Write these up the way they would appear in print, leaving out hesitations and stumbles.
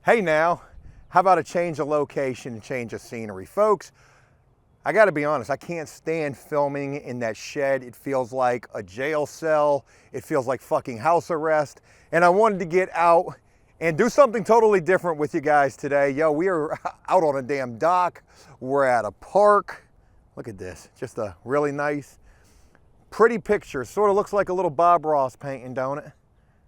Hey now, how about a change of location and change of scenery? Folks, I gotta be honest, I can't stand filming in that shed. It feels like a jail cell. It feels like fucking house arrest. And I wanted to get out and do something totally different with you guys today. Yo, we are out on a damn dock. We're at a park. Look at this, just a really nice, pretty picture. Sort of looks like a little Bob Ross painting, don't it?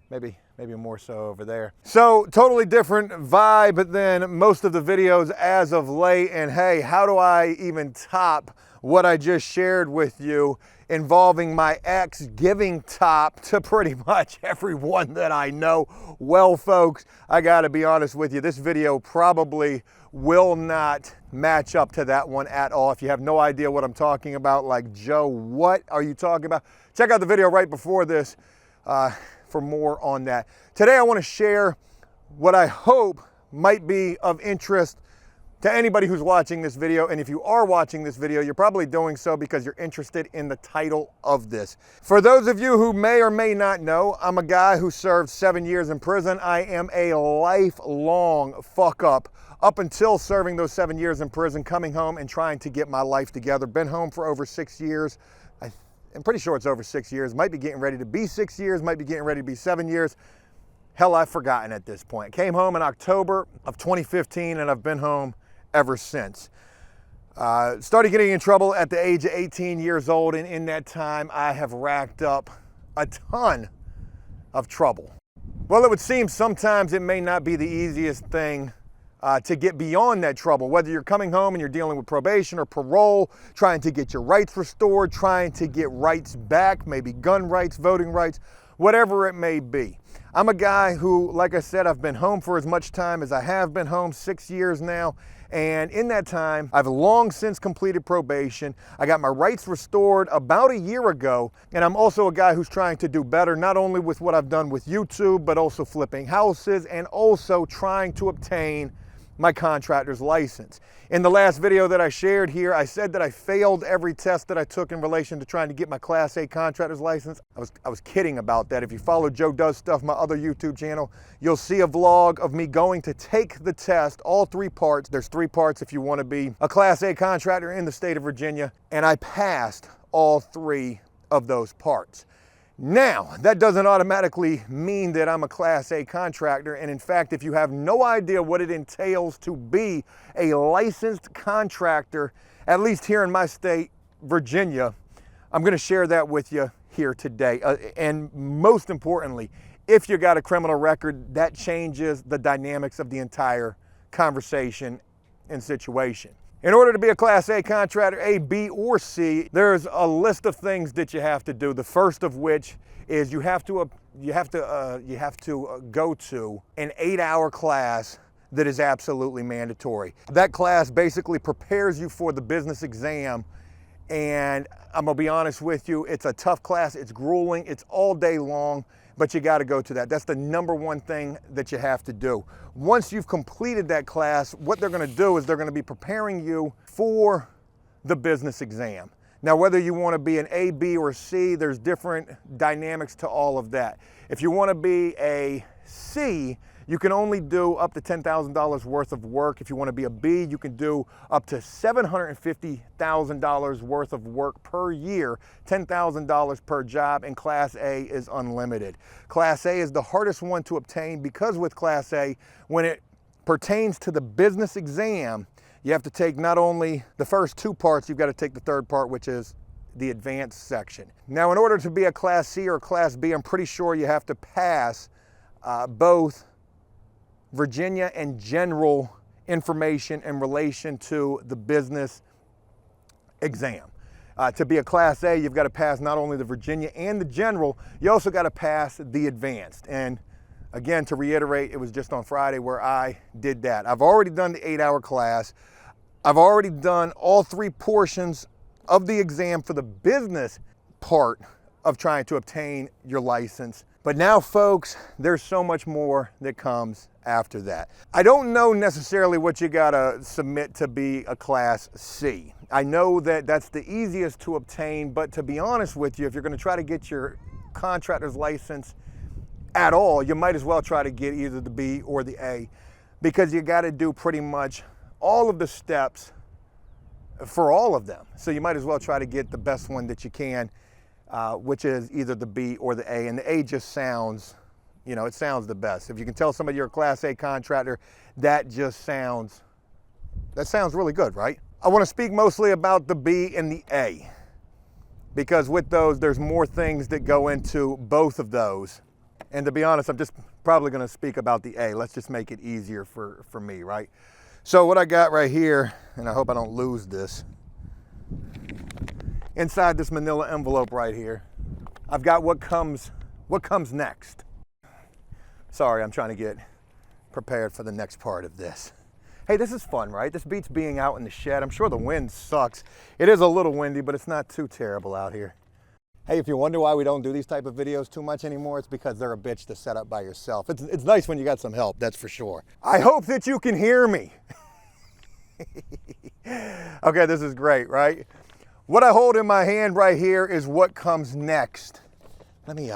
Maybe more so over there. So totally different vibe than most of the videos as of late. And hey, how do I even top what I just shared with you involving my ex giving top to pretty much everyone that I know? Well, folks, I gotta be honest with you, this video probably will not match up to that one at all. If you have no idea what I'm talking about, like, Joe, what are you talking about? Check out the video right before this for more on that. Today I want to share what I hope might be of interest to anybody who's watching this video. And if you are watching this video, you're probably doing so because you're interested in the title of this. For those of you who may or may not know, I'm a guy who served 7 years in prison. I am a lifelong fuck up until serving those 7 years in prison, coming home and trying to get my life together. Been home for over 6 years. I'm pretty sure it's over 6 years. Might be getting ready to be 6 years, might be getting ready to be 7 years. Hell, I've forgotten at this point. Came home in October of 2015 and I've been home ever since. Started getting in trouble at the age of 18 years old, and in that time I have racked up a ton of trouble. Well, it would seem sometimes it may not be the easiest thing to get beyond that trouble, whether you're coming home and you're dealing with probation or parole, trying to get your rights restored, trying to get rights back, maybe gun rights, voting rights, whatever it may be. I'm a guy who, like I said, I've been home for as much time as I have been home, 6 years now. And in that time, I've long since completed probation. I got my rights restored about a year ago. And I'm also a guy who's trying to do better, not only with what I've done with YouTube, but also flipping houses and also trying to obtain my contractor's license. In the last video that I shared here, I said that I failed every test that I took in relation to trying to get my Class A contractor's license. I was kidding about that. If you follow Joe Does Stuff, my other YouTube channel, you'll see a vlog of me going to take the test, all 3 parts. There's 3 parts if you want to be a Class A contractor in the state of Virginia, and I passed all 3 of those parts. Now, that doesn't automatically mean that I'm a Class A contractor, and in fact, if you have no idea what it entails to be a licensed contractor, at least here in my state, Virginia, I'm gonna share that with you here today. And most importantly, if you got a criminal record, that changes the dynamics of the entire conversation and situation. In order to be a Class A contractor, A, B, or C, there's a list of things that you have to do. The first of which is you have to go to an 8-hour class that is absolutely mandatory. That class basically prepares you for the business exam, and I'm gonna be honest with you, it's a tough class, it's grueling, it's all day long, but you gotta go to that. That's the #1 thing that you have to do. Once you've completed that class, what they're gonna do is they're gonna be preparing you for the business exam. Now, whether you wanna be an A, B, or C, there's different dynamics to all of that. If you wanna be a C, you can only do up to $10,000 worth of work. If you want to be a B, you can do up to $750,000 worth of work per year, $10,000 per job, and Class A is unlimited. Class A is the hardest one to obtain because with Class A, when it pertains to the business exam, you have to take not only the first 2 parts, you've got to take the 3rd part, which is the advanced section. Now, in order to be a Class C or a Class B, I'm pretty sure you have to pass both Virginia and general information in relation to the business exam. To be a Class A, you've got to pass not only the Virginia and the general, you also got to pass the advanced. And again, to reiterate, it was just on Friday where I did that. I've already done the 8-hour class. I've already done all 3 portions of the exam for the business part of trying to obtain your license. But now, folks, there's so much more that comes after that. I don't know necessarily what you gotta submit to be a Class C. I know that that's the easiest to obtain, but to be honest with you, if you're gonna try to get your contractor's license at all, you might as well try to get either the B or the A. because you got to do pretty much all of the steps for all of them. So you might as well try to get the best one that you can, which is either the B or the A. And the A just sounds, you know, it sounds the best. If you can tell somebody you're a Class A contractor, that sounds really good, right? I want to speak mostly about the B and the A, because with those, there's more things that go into both of those. And to be honest, I'm just probably going to speak about the A. Let's just make it easier for me, right? So what I got right here, and I hope I don't lose this, inside this manila envelope right here, I've got what comes next. Sorry, I'm trying to get prepared for the next part of this. Hey, this is fun, right? This beats being out in the shed. I'm sure the wind sucks. It is a little windy, but it's not too terrible out here. Hey, if you wonder why we don't do these type of videos too much anymore, it's because they're a bitch to set up by yourself. It's nice when you got some help, that's for sure. I hope that you can hear me. Okay, this is great, right? What I hold in my hand right here is what comes next. Let me,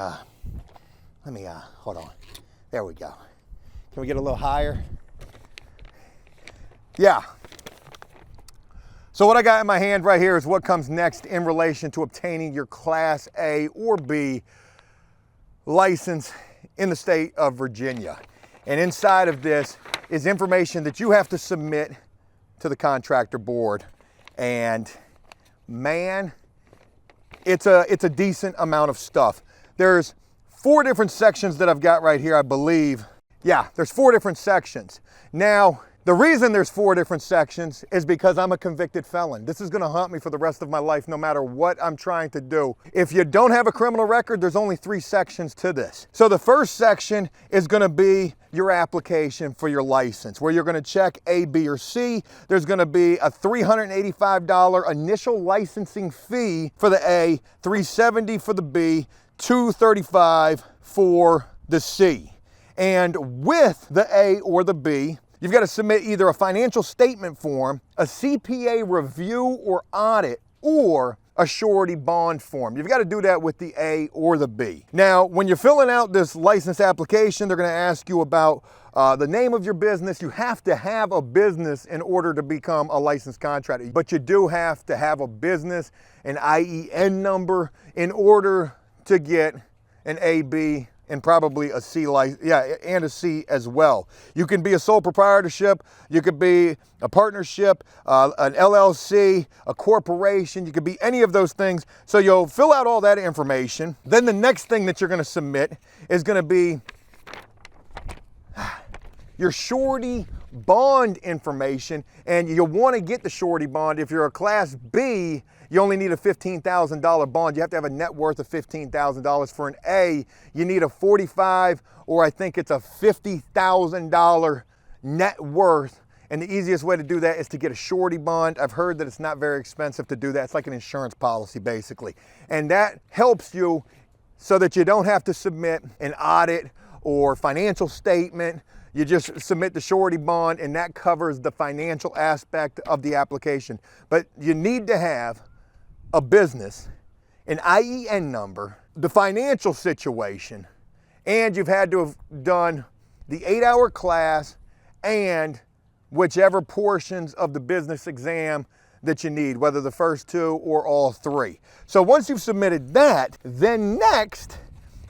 hold on. There we go. Can we get a little higher? Yeah. So what I got in my hand right here is what comes next in relation to obtaining your Class A or B license in the state of Virginia. And inside of this is information that you have to submit to the contractor board. And man, it's a decent amount of stuff. There's 4 different sections that I've got right here, I believe. Yeah, there's 4 different sections. Now, the reason there's 4 different sections is because I'm a convicted felon. This is gonna haunt me for the rest of my life, no matter what I'm trying to do. If you don't have a criminal record, there's only 3 sections to this. So the first section is gonna be your application for your license, where you're gonna check A, B, or C. There's gonna be a $385 initial licensing fee for the A, $370 for the B, $235 for the C. And with the A or the B, you've got to submit either a financial statement form, a CPA review or audit, or a surety bond form. You've got to do that with the A or the B. Now, when you're filling out this license application, they're going to ask you about the name of your business. You have to have a business in order to become a licensed contractor, but you do have to have a business, an IEN number, in order to get an A, B, and probably a C license, yeah, and a C as well. You can be a sole proprietorship, you could be a partnership, an LLC, a corporation, you could be any of those things. So you'll fill out all that information. Then the next thing that you're gonna submit is gonna be your surety bond information, and you'll want to get the surety bond. If you're a Class B, you only need a $15,000 bond. You have to have a net worth of $15,000. For an A, you need a $45,000 or I think it's a $50,000 net worth. And the easiest way to do that is to get a surety bond. I've heard that it's not very expensive to do that. It's like an insurance policy, basically. And that helps you so that you don't have to submit an audit or financial statement. You just submit the surety bond, and that covers the financial aspect of the application. But you need to have a business, an IEN number, the financial situation, and you've had to have done the 8-hour class and whichever portions of the business exam that you need, whether the first 2 or all 3. So once you've submitted that, then next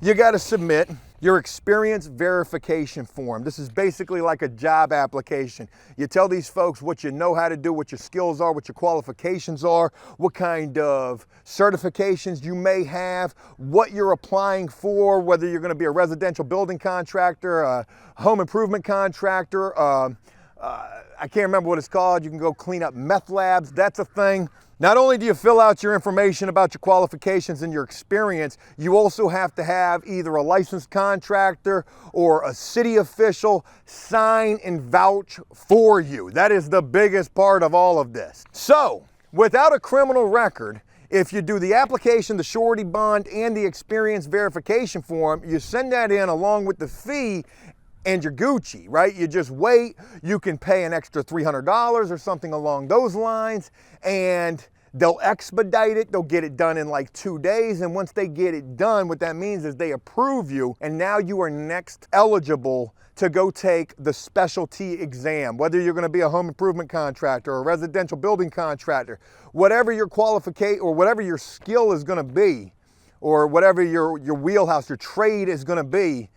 you got to submit your experience verification form. This is basically like a job application. You tell these folks what you know how to do, what your skills are, what your qualifications are, what kind of certifications you may have, what you're applying for, whether you're gonna be a residential building contractor, a home improvement contractor, I can't remember what it's called. You can go clean up meth labs. That's a thing. Not only do you fill out your information about your qualifications and your experience, you also have to have either a licensed contractor or a city official sign and vouch for you. That is the biggest part of all of this. So, without a criminal record, if you do the application, the surety bond, and the experience verification form, you send that in along with the fee, and you're Gucci, right? You just wait, you can pay an extra $300 or something along those lines, and They'll expedite it, they'll get it done in like 2 days, and once they get it done, what that means is they approve you, and now you are next eligible to go take the specialty exam, whether you're gonna be a home improvement contractor or a residential building contractor, whatever your qualification or whatever your skill is gonna be, or whatever your wheelhouse, your trade is gonna be.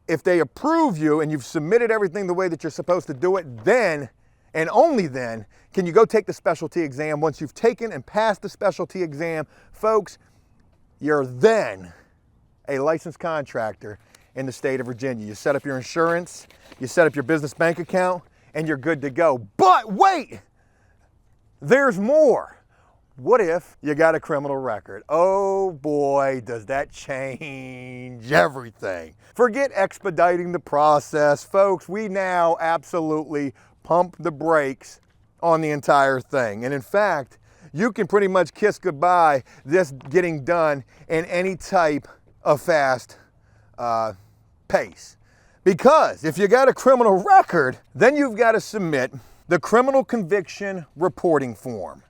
If they approve you and you've submitted everything the way that you're supposed to do it, then, and only then, can you go take the specialty exam. Once you've taken and passed the specialty exam, folks, you're then a licensed contractor in the state of Virginia. You set up your insurance, you set up your business bank account, and you're good to go. But wait, there's more. What if you got a criminal record? Oh boy, does that change everything. Forget expediting the process, folks. We now absolutely pump the brakes on the entire thing. And in fact, you can pretty much kiss goodbye this getting done in any type of fast pace. Because if you got a criminal record, then you've got to submit the criminal conviction reporting form.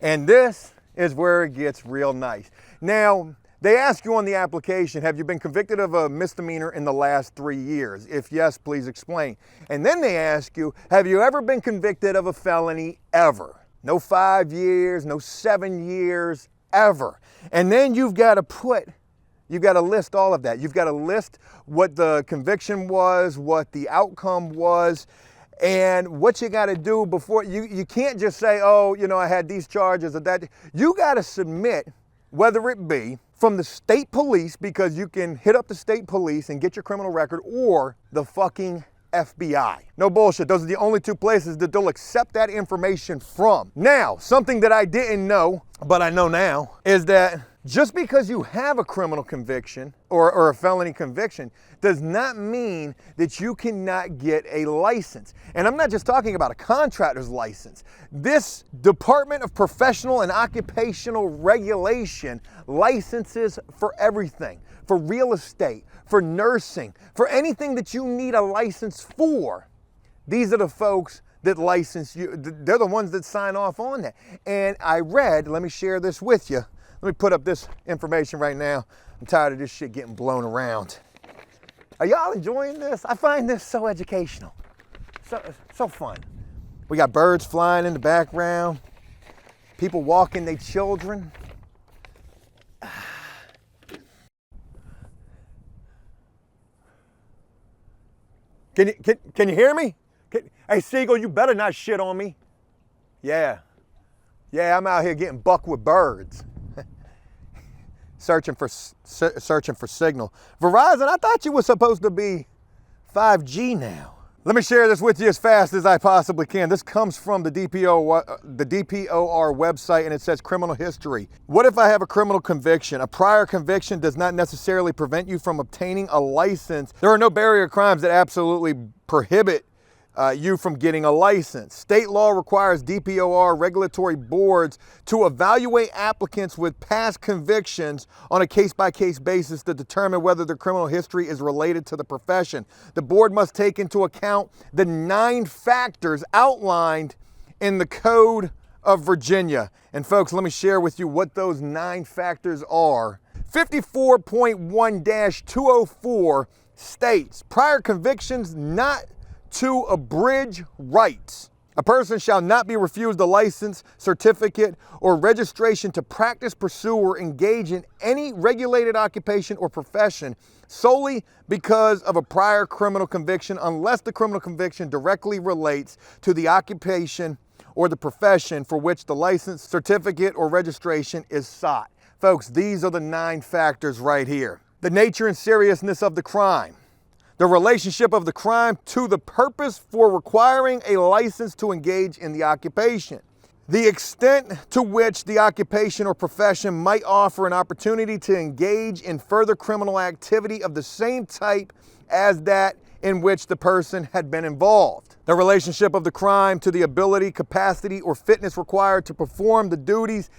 And this is where it gets real nice. Now, they ask you on the application, have you been convicted of a misdemeanor in the last 3 years? If yes, please explain. And then they ask you, have you ever been convicted of a felony ever? No 5 years, no 7 years, ever. And then you've got to list all of that. You've got to list what the conviction was, what the outcome was, and what you got to do before. You can't just say, oh, you know, I had these charges or that. You got to submit, whether it be from the state police, because you can hit up the state police and get your criminal record, or the fucking FBI. No bullshit, those are the only two places that they'll accept that information from. Now, something that I didn't know, but I know now, is that just because you have a criminal conviction or a felony conviction does not mean that you cannot get a license. And I'm not just talking about a contractor's license. This Department of Professional and Occupational Regulation licenses for everything, for real estate, for nursing, for anything that you need a license for. These are the folks that license you. They're the ones that sign off on that. And I read, let me share this with you. Let me put up this information right now. I'm tired of this shit getting blown around. Are y'all enjoying this? I find this so educational, so fun. We got birds flying in the background, people walking their children. Can you hear me? Hey, Siegel, you better not shit on me. Yeah, I'm out here getting bucked with birds. searching for signal. Verizon, I thought you were supposed to be 5G now. Let me share this with you as fast as I possibly can. This comes from the DPOR website, and it says criminal history. What if I have a criminal conviction? A prior conviction does not necessarily prevent you from obtaining a license. There are no barrier crimes that absolutely prohibit you from getting a license. State law requires DPOR regulatory boards to evaluate applicants with past convictions on a case-by-case basis to determine whether their criminal history is related to the profession. The board must take into account the 9 factors outlined in the Code of Virginia. And folks, let me share with you what those 9 factors are. 54.1-204 states, prior convictions not to abridge rights. A person shall not be refused a license, certificate, or registration to practice, pursue, or engage in any regulated occupation or profession solely because of a prior criminal conviction, unless the criminal conviction directly relates to the occupation or the profession for which the license, certificate, or registration is sought. Folks, these are the 9 factors right here. The nature and seriousness of the crime. The relationship of the crime to the purpose for requiring a license to engage in the occupation. The extent to which the occupation or profession might offer an opportunity to engage in further criminal activity of the same type as that in which the person had been involved. The relationship of the crime to the ability, capacity, or fitness required to perform the duties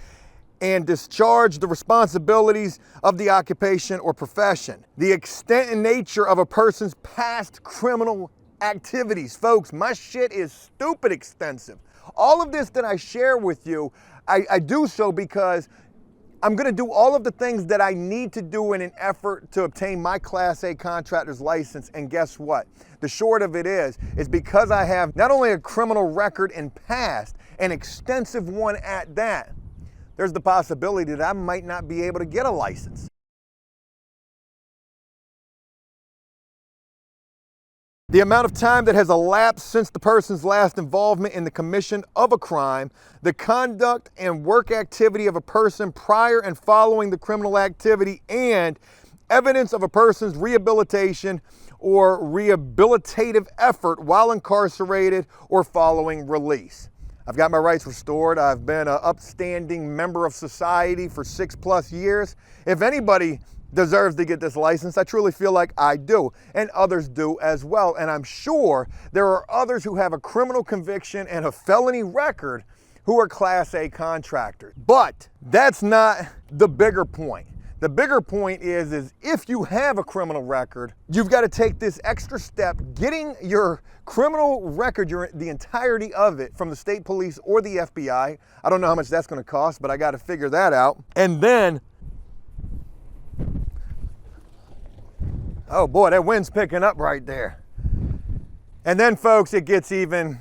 and discharge the responsibilities of the occupation or profession. The extent and nature of a person's past criminal activities. Folks, my shit is stupid extensive. All of this that I share with you, I do so because I'm gonna do all of the things that I need to do in an effort to obtain my Class A contractor's license. And guess what? The short of it is because I have not only a criminal record in past, an extensive one at that, there's the possibility that I might not be able to get a license. The amount of time that has elapsed since the person's last involvement in the commission of a crime, the conduct and work activity of a person prior and following the criminal activity, and evidence of a person's rehabilitation or rehabilitative effort while incarcerated or following release. I've got my rights restored. I've been an upstanding member of society for 6+ years. If anybody deserves to get this license, I truly feel like I do, and others do as well. And I'm sure there are others who have a criminal conviction and a felony record who are Class A contractors. But that's not the bigger point. The bigger point is if you have a criminal record, you've got to take this extra step, getting your criminal record, the entirety of it, from the state police or the FBI. I don't know how much that's going to cost, but I got to figure that out. And then, oh boy, that wind's picking up right there. And then, folks, it gets even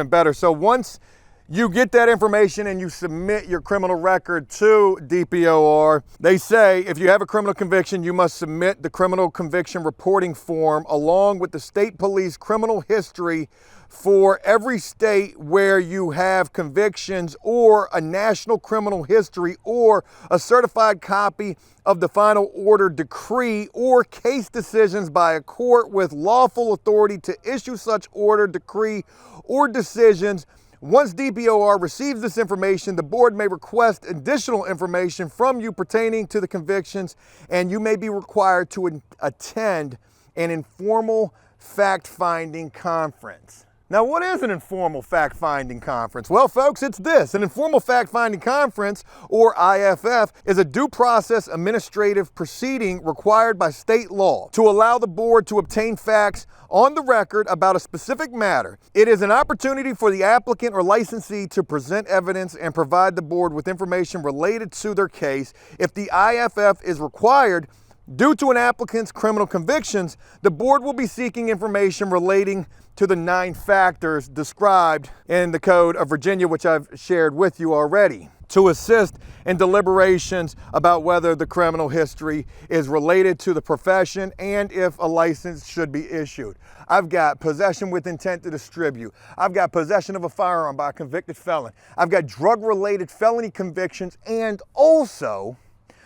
better. So once you get that information and you submit your criminal record to DPOR, they say if you have a criminal conviction, you must submit the criminal conviction reporting form along with the state police criminal history for every state where you have convictions, or a national criminal history, or a certified copy of the final order, decree, or case decisions by a court with lawful authority to issue such order, decree, or decisions. Once DPOR receives this information, the board may request additional information from you pertaining to the convictions, and you may be required to attend an informal fact-finding conference. Now, what is an informal fact-finding conference? Well, folks, it's this. An informal fact-finding conference, or IFF, is a due process administrative proceeding required by state law to allow the board to obtain facts on the record about a specific matter. It is an opportunity for the applicant or licensee to present evidence and provide the board with information related to their case. If the IFF is required due to an applicant's criminal convictions, the board will be seeking information relating to the 9 factors described in the Code of Virginia, which I've shared with you already, to assist in deliberations about whether the criminal history is related to the profession and if a license should be issued. I've got possession with intent to distribute. I've got possession of a firearm by a convicted felon. I've got drug-related felony convictions, and also,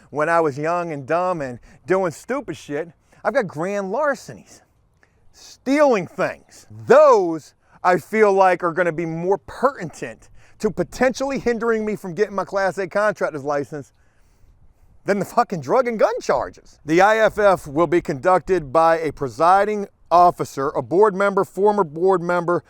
when I was young and dumb and doing stupid shit, I've got grand larcenies. Stealing things. Those, I feel like, are going to be more pertinent to potentially hindering me from getting my Class A contractor's license than the fucking drug and gun charges. The IFF will be conducted by a presiding officer, a board member, former board member,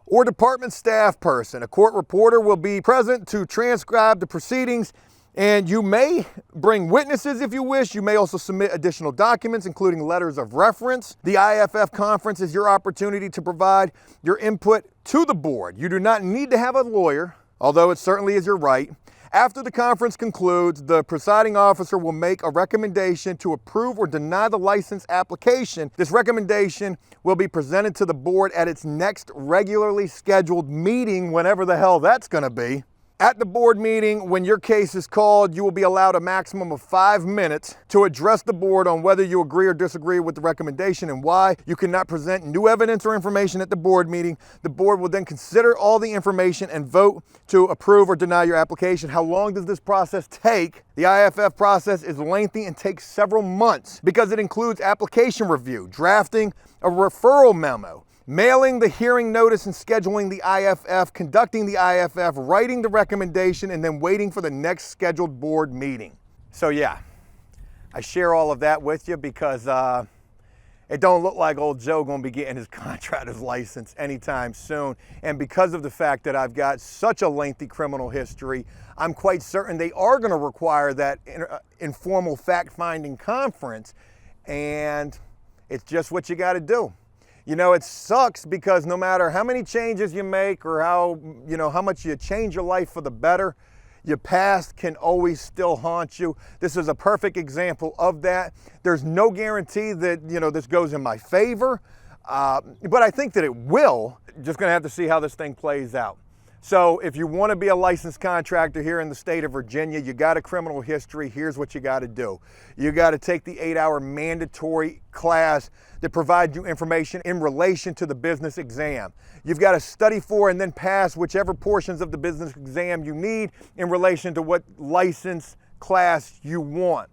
or department staff person. A court reporter will be present to transcribe the proceedings, and you may bring witnesses if you wish. You may also submit additional documents, including letters of reference. The IFF conference is your opportunity to provide your input to the board. You do not need to have a lawyer, although it certainly is your right. After the conference concludes, the presiding officer will make a recommendation to approve or deny the license application. This recommendation will be presented to the board at its next regularly scheduled meeting, whenever the hell that's going to be. At the board meeting, when your case is called, you will be allowed a maximum of 5 minutes to address the board on whether you agree or disagree with the recommendation and why. You cannot present new evidence or information at the board meeting. The board will then consider all the information and vote to approve or deny your application. How long does this process take? The IFF process is lengthy and takes several months because it includes application review, drafting a referral memo, mailing the hearing notice and scheduling the IFF, conducting the IFF, writing the recommendation, and then waiting for the next scheduled board meeting. So yeah, I share all of that with you because it don't look like old Joe gonna be getting his contractor's license anytime soon. And because of the fact that I've got such a lengthy criminal history, I'm quite certain they are gonna require that informal fact-finding conference, and it's just what you gotta do. You know, it sucks because no matter how many changes you make or how much you change your life for the better, your past can always still haunt you. This is a perfect example of that. There's no guarantee that, this goes in my favor, but I think that it will. Just gonna have to see how this thing plays out. So if you want to be a licensed contractor here in the state of Virginia, you got a criminal history, here's what you got to do. You got to take the 8-hour mandatory class that provides you information in relation to the business exam. You've got to study for and then pass whichever portions of the business exam you need in relation to what license class you want.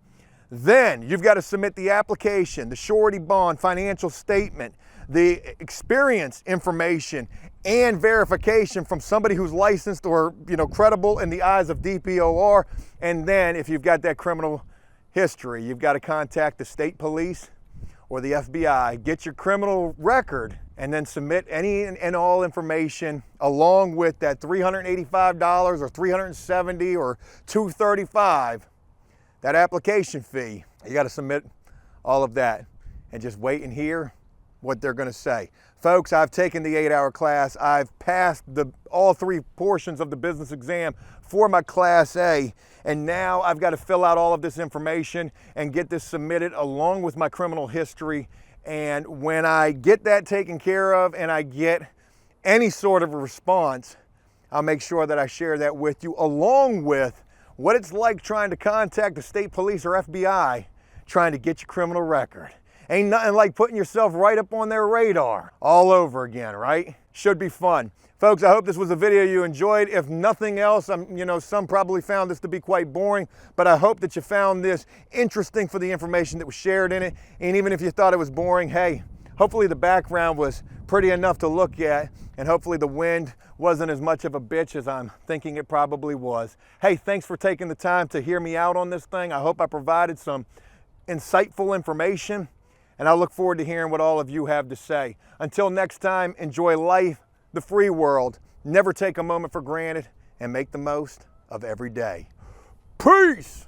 Then you've got to submit the application, the surety bond, financial statement, the experience information, and verification from somebody who's licensed or credible in the eyes of DPOR. And then if you've got that criminal history, you've got to contact the state police or the FBI, get your criminal record, and then submit any and all information along with that $385 or $370 or $235, that application fee. You got to submit all of that and just wait and hear what they're going to say. Folks, I've taken the 8-hour class. I've passed all 3 portions of the business exam for my Class A, and now I've got to fill out all of this information and get this submitted along with my criminal history. And when I get that taken care of and I get any sort of a response, I'll make sure that I share that with you, along with what it's like trying to contact the state police or FBI trying to get your criminal record. Ain't nothing like putting yourself right up on their radar all over again, right? Should be fun. Folks, I hope this was a video you enjoyed. If nothing else, some probably found this to be quite boring, but I hope that you found this interesting for the information that was shared in it. And even if you thought it was boring, hey, hopefully the background was pretty enough to look at, and hopefully the wind wasn't as much of a bitch as I'm thinking it probably was. Hey, thanks for taking the time to hear me out on this thing. I hope I provided some insightful information, and I look forward to hearing what all of you have to say. Until next time, enjoy life, the free world. Never take a moment for granted, and make the most of every day. Peace!